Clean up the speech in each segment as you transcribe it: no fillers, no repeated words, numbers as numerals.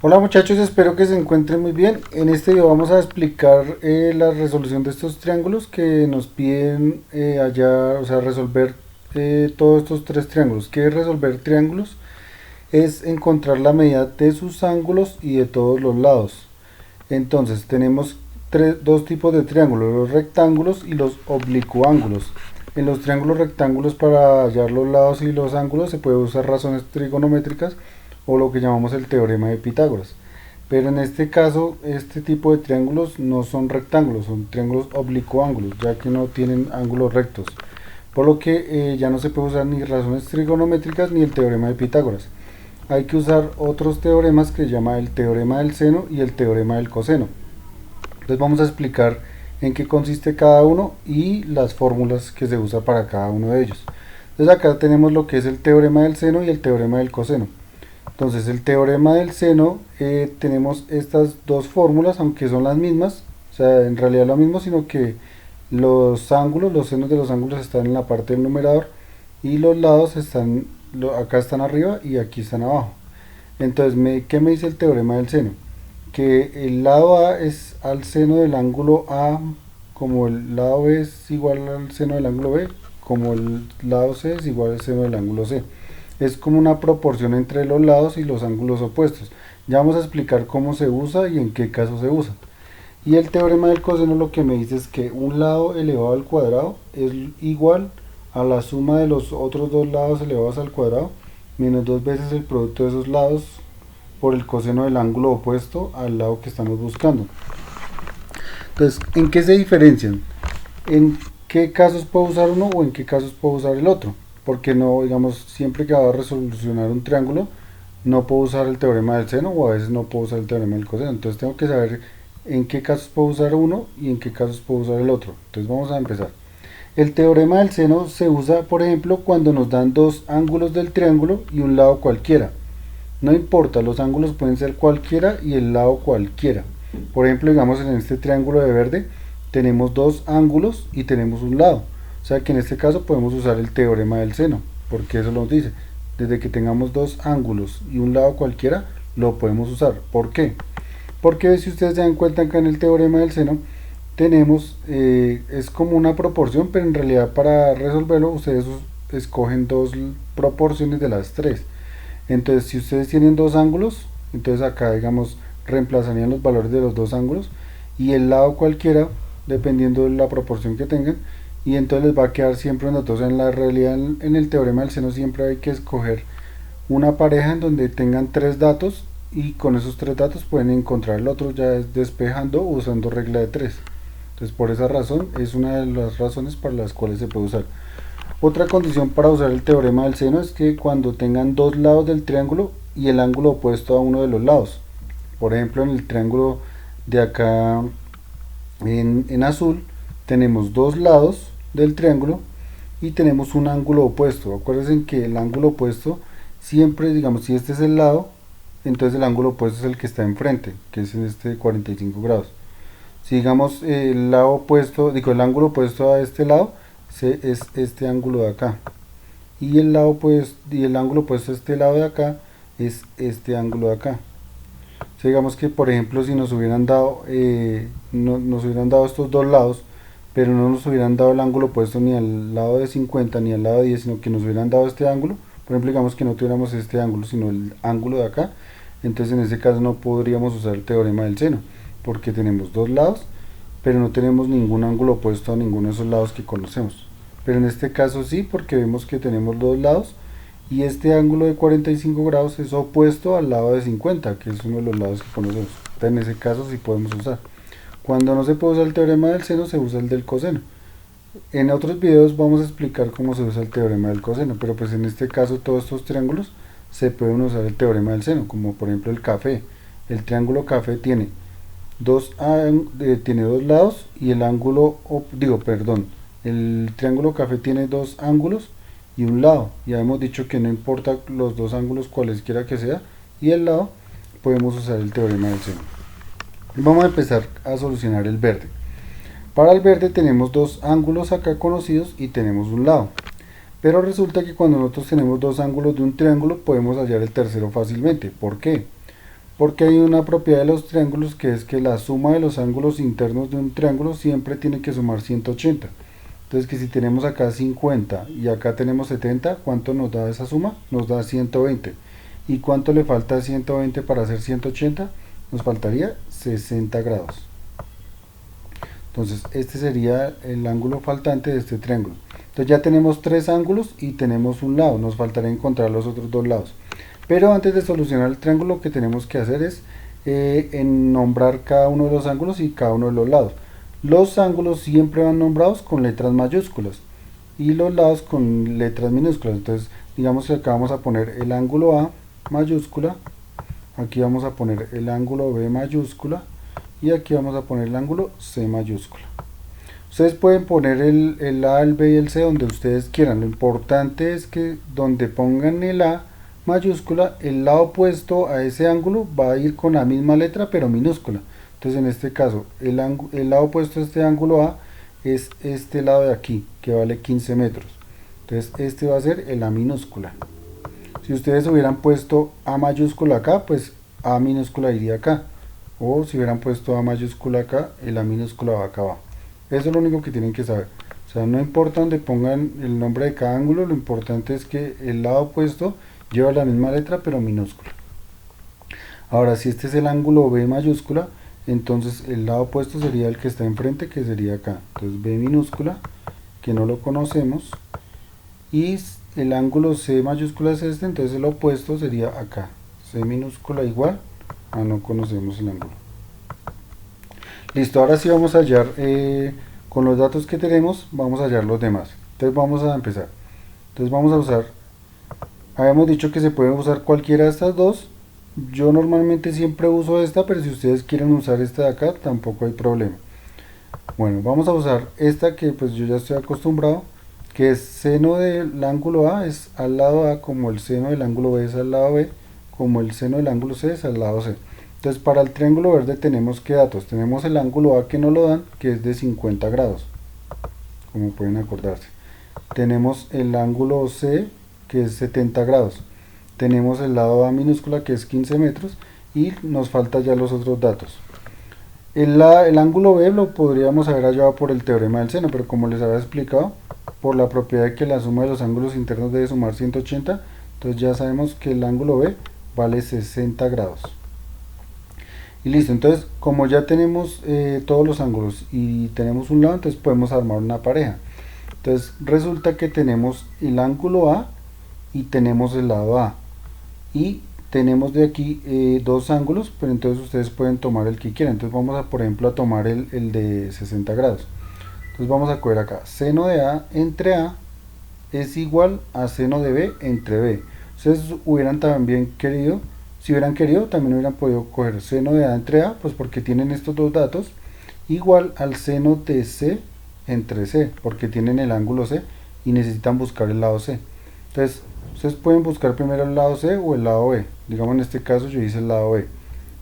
Hola muchachos, espero que se encuentren muy bien. En este video vamos a explicar la resolución de estos triángulos que nos piden allá, o sea, resolver todos estos tres triángulos. ¿Qué es resolver triángulos? Es encontrar la medida de sus ángulos y de todos los lados. Entonces tenemos dos tipos de triángulos, los rectángulos y los oblicuángulos. En los triángulos rectángulos, para hallar los lados y los ángulos se puede usar razones trigonométricas o lo que llamamos el teorema de Pitágoras. Pero en este caso, este tipo de triángulos no son rectángulos, son triángulos oblicuángulos, ya que no tienen ángulos rectos. Por lo que ya no se puede usar ni razones trigonométricas ni el teorema de Pitágoras. Hay que usar otros teoremas que se llama el teorema del seno y el teorema del coseno. Entonces vamos a explicar en qué consiste cada uno y las fórmulas que se usa para cada uno de ellos. Entonces acá tenemos lo que es el teorema del seno y el teorema del coseno. Entonces el teorema del seno, tenemos estas dos fórmulas, aunque son las mismas, o sea, en realidad lo mismo, sino que los ángulos, los senos de los ángulos están en la parte del numerador y los lados están, acá están arriba y aquí están abajo. Entonces, ¿qué me dice el teorema del seno? Que el lado A es al seno del ángulo A, como el lado B es igual al seno del ángulo B, como el lado C es igual al seno del ángulo C. Es como una proporción entre los lados y los ángulos opuestos. Ya vamos a explicar cómo se usa y en qué caso se usa. Y el teorema del coseno lo que me dice es que un lado elevado al cuadrado es igual a la suma de los otros dos lados elevados al cuadrado menos dos veces el producto de esos lados por el coseno del ángulo opuesto al lado que estamos buscando. Entonces, ¿en qué se diferencian? ¿En qué casos puedo usar uno o en qué casos puedo usar el otro? Porque no, digamos, siempre que va a resolucionar un triángulo, no puedo usar el teorema del seno o a veces no puedo usar el teorema del coseno. Entonces tengo que saber en qué casos puedo usar uno y en qué casos puedo usar el otro. Entonces vamos a empezar. El teorema del seno se usa, por ejemplo, cuando nos dan dos ángulos del triángulo y un lado cualquiera. No importa, los ángulos pueden ser cualquiera y el lado cualquiera. Por ejemplo, digamos en este triángulo de verde tenemos dos ángulos y tenemos un lado. O sea que en este caso podemos usar el teorema del seno, porque eso nos dice, desde que tengamos dos ángulos y un lado cualquiera, lo podemos usar. ¿Por qué? Porque si ustedes se dan cuenta acá en el teorema del seno, tenemos, es como una proporción, pero en realidad para resolverlo ustedes escogen dos proporciones de las tres. Entonces si ustedes tienen dos ángulos, entonces acá digamos reemplazarían los valores de los dos ángulos y el lado cualquiera dependiendo de la proporción que tengan, y entonces les va a quedar siempre un dato. O sea, en la realidad en el teorema del seno siempre hay que escoger una pareja en donde tengan tres datos y con esos tres datos pueden encontrar el otro ya despejando usando regla de tres. Entonces por esa razón es una de las razones para las cuales se puede usar. Otra condición para usar el teorema del seno es que cuando tengan dos lados del triángulo y el ángulo opuesto a uno de los lados. Por ejemplo, en el triángulo de acá en azul tenemos dos lados del triángulo y tenemos un ángulo opuesto. Acuérdense que el ángulo opuesto siempre, digamos, si este es el lado, entonces el ángulo opuesto es el que está enfrente, que es en este 45 grados. Si digamos el lado opuesto, digo el ángulo opuesto a este lado, es este ángulo de acá. Y el lado pues, y el ángulo opuesto a este lado de acá es este ángulo de acá. O sea, digamos que por ejemplo si nos hubieran dado, nos hubieran dado estos dos lados, pero no nos hubieran dado el ángulo opuesto ni al lado de 50 ni al lado de 10, sino que nos hubieran dado este ángulo. Por ejemplo, digamos que no tuviéramos este ángulo, sino el ángulo de acá. Entonces en ese caso no podríamos usar el teorema del seno, porque tenemos dos lados, pero no tenemos ningún ángulo opuesto a ninguno de esos lados que conocemos. Pero en este caso sí, porque vemos que tenemos dos lados y este ángulo de 45 grados es opuesto al lado de 50, que es uno de los lados que conocemos. Entonces en ese caso sí podemos usar. Cuando no se puede usar el teorema del seno, se usa el del coseno. En otros videos vamos a explicar cómo se usa el teorema del coseno, pero pues en este caso todos estos triángulos se pueden usar el teorema del seno, como por ejemplo el café. El triángulo café tiene tiene dos lados y el ángulo, el triángulo café tiene dos ángulos y un lado. Ya hemos dicho que no importa los dos ángulos cualesquiera que sea y el lado, podemos usar el teorema del seno. Vamos a empezar a solucionar el verde. Para el verde tenemos dos ángulos acá conocidos y tenemos un lado. Pero resulta que cuando nosotros tenemos dos ángulos de un triángulo podemos hallar el tercero fácilmente. ¿Por qué? Porque hay una propiedad de los triángulos que es que la suma de los ángulos internos de un triángulo siempre tiene que sumar 180. Entonces que si tenemos acá 50 y acá tenemos 70, ¿cuánto nos da esa suma? Nos da 120. ¿Y cuánto le falta a 120 para hacer 180? Nos faltaría 60 grados. Entonces este sería el ángulo faltante de este triángulo. Entonces ya tenemos tres ángulos y tenemos un lado, nos faltaría encontrar los otros dos lados. Pero antes de solucionar el triángulo, lo que tenemos que hacer es nombrar cada uno de los ángulos y cada uno de los lados. Los ángulos siempre van nombrados con letras mayúsculas y los lados con letras minúsculas. Entonces digamos que acá vamos a poner el ángulo A mayúscula, aquí vamos a poner el ángulo B mayúscula y aquí vamos a poner el ángulo C mayúscula. Ustedes pueden poner el A, el B y el C donde ustedes quieran. Lo importante es que donde pongan el A mayúscula, el lado opuesto a ese ángulo va a ir con la misma letra pero minúscula. Entonces en este caso el lado opuesto a este ángulo A es este lado de aquí, que vale 15 metros. Entonces este va a ser el A minúscula. Si ustedes hubieran puesto A mayúscula acá, pues A minúscula iría acá. O si hubieran puesto A mayúscula acá, el A minúscula va acá abajo. Eso es lo único que tienen que saber. O sea, no importa donde pongan el nombre de cada ángulo, lo importante es que el lado opuesto lleva la misma letra pero minúscula. Ahora, si este es el ángulo B mayúscula, entonces el lado opuesto sería el que está enfrente, que sería acá. Entonces B minúscula, que no lo conocemos, y el ángulo C mayúscula es este, entonces el opuesto sería acá. C minúscula igual a no conocemos el ángulo. Listo, ahora sí vamos a hallar, con los datos que tenemos, vamos a hallar los demás. Entonces vamos a empezar. Entonces vamos a usar, habíamos dicho que se puede usar cualquiera de estas dos. Yo normalmente siempre uso esta, pero si ustedes quieren usar esta de acá, tampoco hay problema. Bueno, vamos a usar esta que pues yo ya estoy acostumbrado, que es seno del ángulo A es al lado A, como el seno del ángulo B es al lado B, como el seno del ángulo C es al lado C. Entonces para el triángulo verde tenemos ¿qué datos? Tenemos el ángulo A que nos lo dan, que es de 50 grados, como pueden acordarse. Tenemos el ángulo C, que es 70 grados. Tenemos el lado A minúscula, que es 15 metros, y nos faltan ya los otros datos. El ángulo B lo podríamos haber hallado por el teorema del seno, pero como les había explicado, por la propiedad de que la suma de los ángulos internos debe sumar 180, entonces ya sabemos que el ángulo B vale 60 grados. Y listo, entonces como ya tenemos todos los ángulos y tenemos un lado, entonces podemos armar una pareja. Entonces resulta que tenemos el ángulo A y tenemos el lado A. Y tenemos de aquí dos ángulos, pero entonces ustedes pueden tomar el que quieran. Entonces vamos a, por ejemplo, a tomar el de 60 grados. Entonces vamos a coger acá, seno de A entre A es igual a seno de B entre B. Ustedes hubieran también querido, si hubieran querido, también hubieran podido coger seno de A entre A, pues porque tienen estos dos datos, igual al seno de C entre C, porque tienen el ángulo C y necesitan buscar el lado C. Entonces, ustedes pueden buscar primero el lado C o el lado B. Digamos en este caso yo hice el lado B.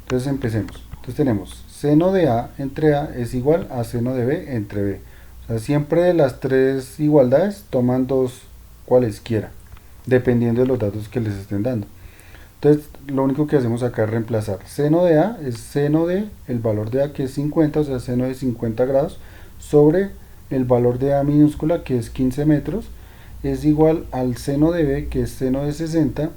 Entonces empecemos. Entonces tenemos seno de A entre A es igual a seno de B entre B. O sea, siempre de las tres igualdades toman dos cualesquiera, dependiendo de los datos que les estén dando. Entonces lo único que hacemos acá es reemplazar. Seno de A es seno de el valor de A, que es 50, o sea seno de 50 grados, sobre el valor de A minúscula, que es 15 metros, es igual al seno de B, que es seno de 60,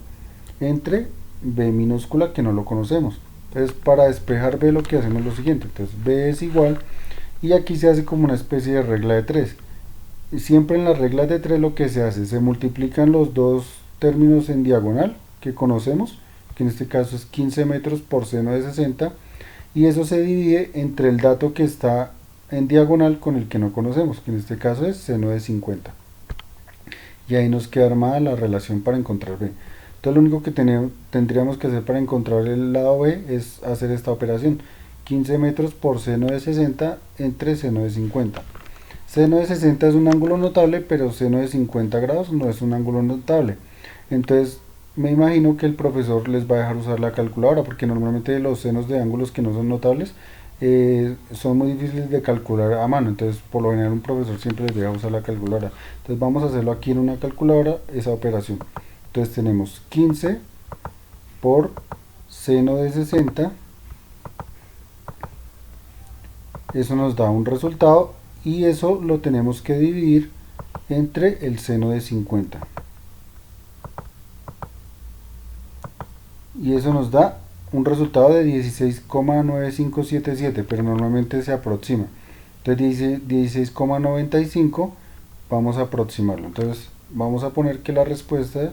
entre B minúscula, que no lo conocemos. Entonces para despejar B lo que hacemos es lo siguiente. Entonces B es igual, y aquí se hace como una especie de regla de 3. Y siempre en las reglas de 3 lo que se hace, se multiplican los dos términos en diagonal que conocemos, que en este caso es 15 metros por seno de 60, y eso se divide entre el dato que está en diagonal con el que no conocemos, que en este caso es seno de 50. Y ahí nos queda armada la relación para encontrar B. Entonces lo único que tendríamos que hacer para encontrar el lado B es hacer esta operación. 15 metros por seno de 60 entre seno de 50. Seno de 60 es un ángulo notable, pero seno de 50 grados no es un ángulo notable. Entonces me imagino que el profesor les va a dejar usar la calculadora, porque normalmente los senos de ángulos que no son notables son muy difíciles de calcular a mano. Entonces por lo general un profesor siempre les deja usar la calculadora. Entonces vamos a hacerlo aquí en una calculadora, esa operación. Entonces tenemos 15 por seno de 60, eso nos da un resultado y eso lo tenemos que dividir entre el seno de 50. Y eso nos da un resultado de 16,9577, pero normalmente se aproxima. Entonces dice 16,95, vamos a aproximarlo. Entonces vamos a poner que la respuesta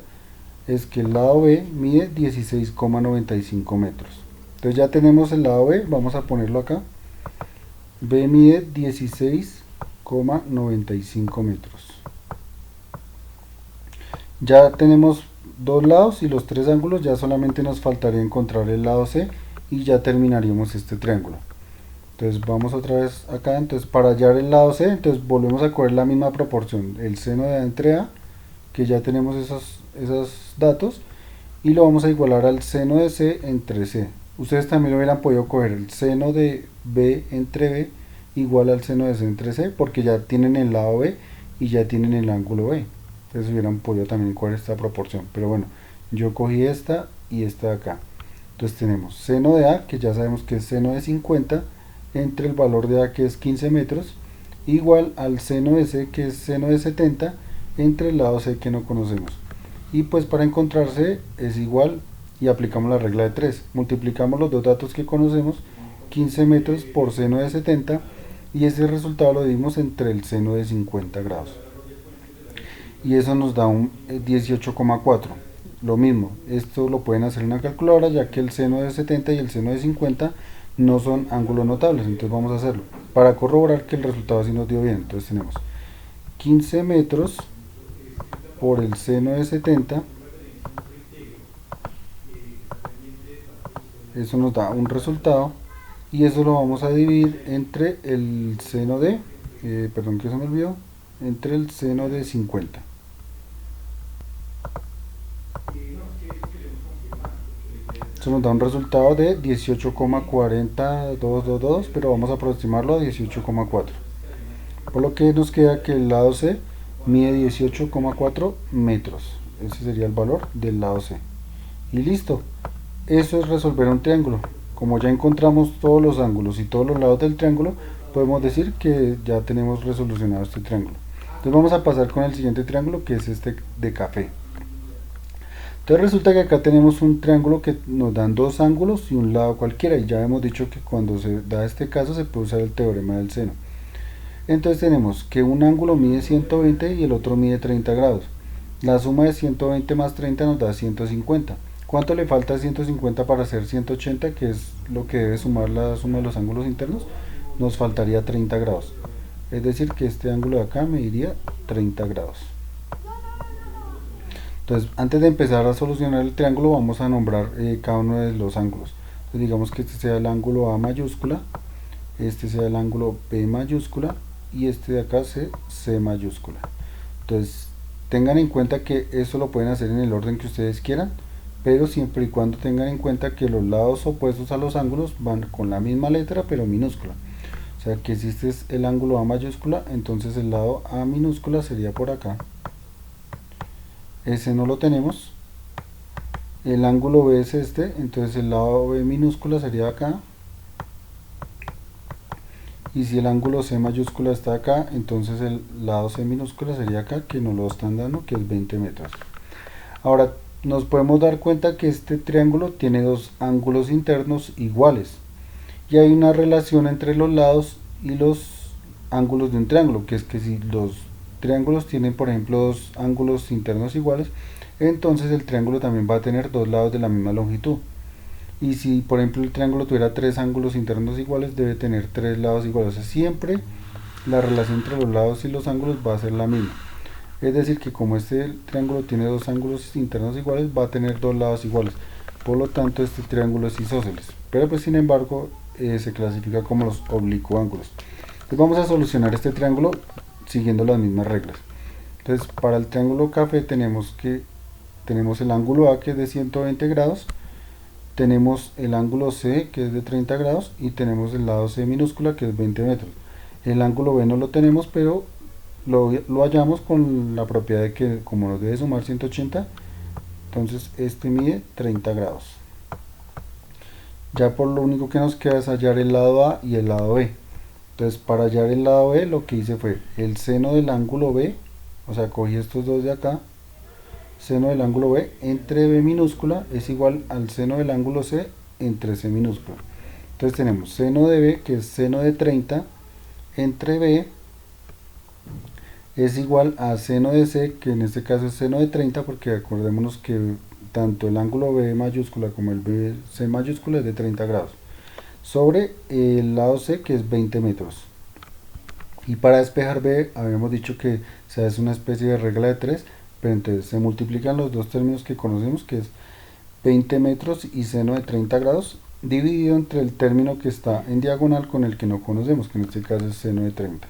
es que el lado B mide 16,95 metros. Entonces ya tenemos el lado B, vamos a ponerlo acá. B mide 16,95 metros. Ya tenemos dos lados y los tres ángulos, ya solamente nos faltaría encontrar el lado C y ya terminaríamos este triángulo. Entonces vamos otra vez acá, entonces para hallar el lado C, entonces volvemos a coger la misma proporción, el seno de A entre A, que ya tenemos esos datos, y lo vamos a igualar al seno de C entre C. Ustedes también lo hubieran podido coger el seno de B entre B igual al seno de C entre C, porque ya tienen el lado B y ya tienen el ángulo B. Entonces hubieran podido también coger esta proporción, pero bueno, yo cogí esta y esta de acá. Entonces tenemos seno de A, que ya sabemos que es seno de 50, entre el valor de A, que es 15 metros, igual al seno de C, que es seno de 70, entre el lado C, que no conocemos. Y pues para encontrarse es igual, y aplicamos la regla de 3. Multiplicamos los dos datos que conocemos, 15 metros por seno de 70, y ese resultado lo dimos entre el seno de 50 grados. Y eso nos da un 18,4. Lo mismo, esto lo pueden hacer en una calculadora, ya que el seno de 70 y el seno de 50 no son ángulos notables. Entonces vamos a hacerlo para corroborar que el resultado sí nos dio bien. Entonces tenemos 15 metros por el seno de 70, eso nos da un resultado, y eso lo vamos a dividir entre el seno de, perdón que se me olvidó, entre el seno de 50. Eso nos da un resultado de 18,40222, pero vamos a aproximarlo a 18,4. Por lo que nos queda que el lado C mide 18,4 metros. Ese sería el valor del lado C. Y listo. Eso es resolver un triángulo. Como ya encontramos todos los ángulos y todos los lados del triángulo, podemos decir que ya tenemos resolucionado este triángulo. Entonces vamos a pasar con el siguiente triángulo, que es este de café. Entonces resulta que acá tenemos un triángulo que nos dan dos ángulos y un lado cualquiera, y ya hemos dicho que cuando se da este caso se puede usar el teorema del seno. Entonces tenemos que un ángulo mide 120 y el otro mide 30 grados. La suma de 120 más 30 nos da 150. ¿Cuánto le falta a 150 para hacer 180, que es lo que debe sumar la suma de los ángulos internos? Nos faltaría 30 grados. Es decir, que este ángulo de acá mediría 30 grados. Entonces, antes de empezar a solucionar el triángulo, vamos a nombrar cada uno de los ángulos. Entonces, digamos que este sea el ángulo A mayúscula, este sea el ángulo B mayúscula, y este de acá sea C mayúscula. Entonces, tengan en cuenta que eso lo pueden hacer en el orden que ustedes quieran, pero siempre y cuando tengan en cuenta que los lados opuestos a los ángulos van con la misma letra pero minúscula. O sea que si este es el ángulo A mayúscula, entonces el lado A minúscula sería por acá. Ese no lo tenemos. El ángulo B es este, entonces el lado B minúscula sería acá. Y si el ángulo C mayúscula está acá, entonces el lado C minúscula sería acá, que nos lo están dando, que es 20 metros. Ahora, nos podemos dar cuenta que este triángulo tiene dos ángulos internos iguales. Y hay una relación entre los lados y los ángulos de un triángulo, que es que si los triángulos tienen, por ejemplo, dos ángulos internos iguales, entonces el triángulo también va a tener dos lados de la misma longitud. Y si, por ejemplo, el triángulo tuviera tres ángulos internos iguales, debe tener tres lados iguales. O sea, siempre la relación entre los lados y los ángulos va a ser la misma. Es decir, que como este triángulo tiene dos ángulos internos iguales, va a tener dos lados iguales. Por lo tanto, este triángulo es isósceles. Pero pues sin embargo, se clasifica como los oblicuángulos. Entonces vamos a solucionar este triángulo siguiendo las mismas reglas. Entonces, para el triángulo café tenemos el ángulo A, que es de 120 grados, tenemos el ángulo C, que es de 30 grados, y tenemos el lado C minúscula, que es 20 metros. El ángulo B no lo tenemos, pero lo hallamos con la propiedad de que como nos debe sumar 180, entonces este mide 30 grados. Ya por lo único que nos queda es hallar el lado A y el lado B. Entonces para hallar el lado B lo que hice fue el seno del ángulo B, o sea, cogí estos dos de acá, seno del ángulo B entre B minúscula es igual al seno del ángulo C entre C minúscula. Entonces tenemos seno de B, que es seno de 30, entre B es igual a seno de C, que en este caso es seno de 30, porque acordémonos que tanto el ángulo B mayúscula como el B C mayúscula es de 30 grados, sobre el lado C, que es 20 metros. Y para despejar B habíamos dicho que se hace una especie de regla de 3, pero entonces se multiplican los dos términos que conocemos, que es 20 metros y seno de 30 grados, dividido entre el término que está en diagonal con el que no conocemos, que en este caso es seno de 30.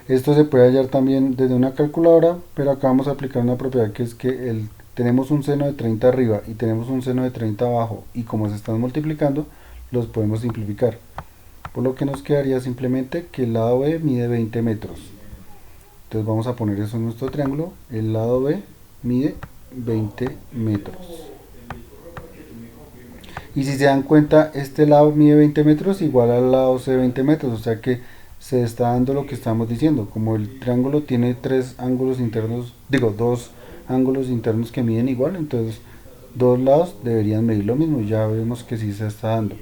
Esto se puede hallar también desde una calculadora, pero acá vamos a aplicar una propiedad, que es que tenemos un seno de 30 arriba y tenemos un seno de 30 abajo, y como se están multiplicando, los podemos simplificar. Por lo que nos quedaría simplemente que el lado B mide 20 metros. Entonces vamos a poner eso en nuestro triángulo. El lado B mide 20 metros. Y si se dan cuenta, este lado mide 20 metros igual al lado C 20 metros. O sea que se está dando lo que estamos diciendo. Como el triángulo tiene tres ángulos internos, digo, dos ángulos internos que miden igual, entonces dos lados deberían medir lo mismo. Ya vemos que sí se está dando.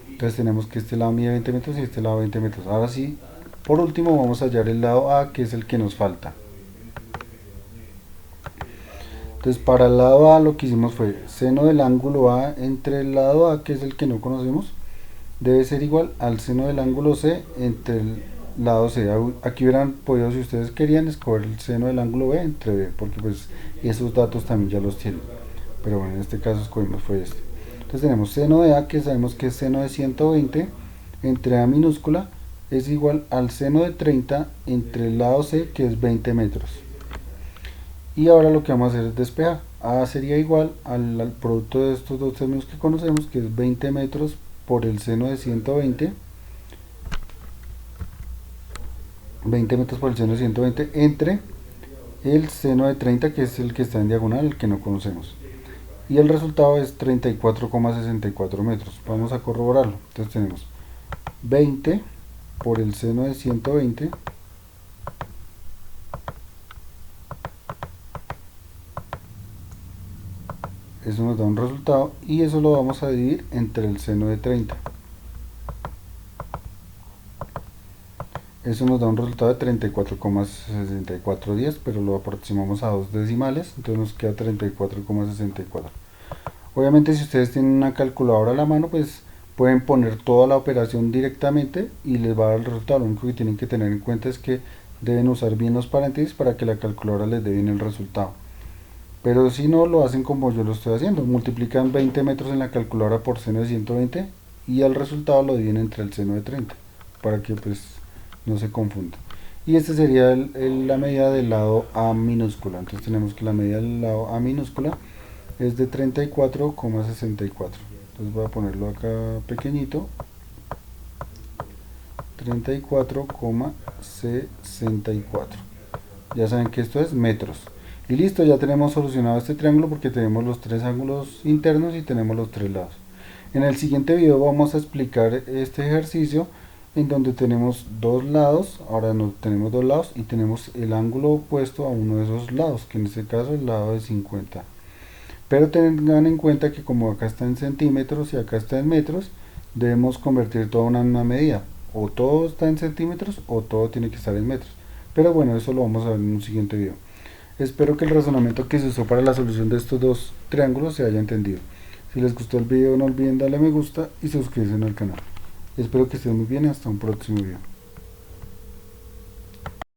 Entonces tenemos que este lado mide 20 metros y este lado 20 metros. Ahora sí, por último vamos a hallar el lado A, que es el que nos falta. Entonces para el lado A lo que hicimos fue seno del ángulo A entre el lado A, que es el que no conocemos, debe ser igual al seno del ángulo C entre el lado C. Aquí hubieran podido, si ustedes querían, escoger el seno del ángulo B entre B, porque pues esos datos también ya los tienen. Pero bueno, en este caso escogimos fue este. Entonces tenemos seno de A, que sabemos que es seno de 120 entre A minúscula es igual al seno de 30 entre el lado C, que es 20 metros. Y ahora lo que vamos a hacer es despejar. A sería igual al producto de estos dos términos que conocemos, que es 20 metros por el seno de 120, 20 metros por el seno de 120 entre el seno de 30, que es el que está en diagonal, el que no conocemos. Y el resultado es 34,64 metros. Vamos a corroborarlo. Entonces tenemos 20 por el seno de 120 eso nos da un resultado, y eso lo vamos a dividir entre el seno de 30. Eso nos da un resultado de 34,6410, pero lo aproximamos a dos decimales, entonces nos queda 34,64. Obviamente si ustedes tienen una calculadora a la mano, pues pueden poner toda la operación directamente y les va a dar el resultado. Lo único que tienen que tener en cuenta es que deben usar bien los paréntesis para que la calculadora les dé bien el resultado. Pero si no, lo hacen como yo lo estoy haciendo. Multiplican 20 metros en la calculadora por seno de 120 y el resultado lo dividen entre el seno de 30, para que pues no se confunda. Y esta sería la medida del lado A minúscula. Entonces tenemos que la medida del lado A minúscula es de 34,64. Entonces voy a ponerlo acá pequeñito. 34,64. Ya saben que esto es metros. Y listo, ya tenemos solucionado este triángulo porque tenemos los tres ángulos internos y tenemos los tres lados. En el siguiente video vamos a explicar este ejercicio en donde tenemos dos lados. Ahora no tenemos dos lados y tenemos el ángulo opuesto a uno de esos lados, que en este caso es el lado de 50. Pero tengan en cuenta que como acá está en centímetros y acá está en metros, debemos convertir toda una medida. O todo está en centímetros o todo tiene que estar en metros. Pero bueno, eso lo vamos a ver en un siguiente video. Espero que el razonamiento que se usó para la solución de estos dos triángulos se haya entendido. Si les gustó el video no olviden darle me gusta y suscribirse al canal. Espero que estén muy bien y hasta un próximo video.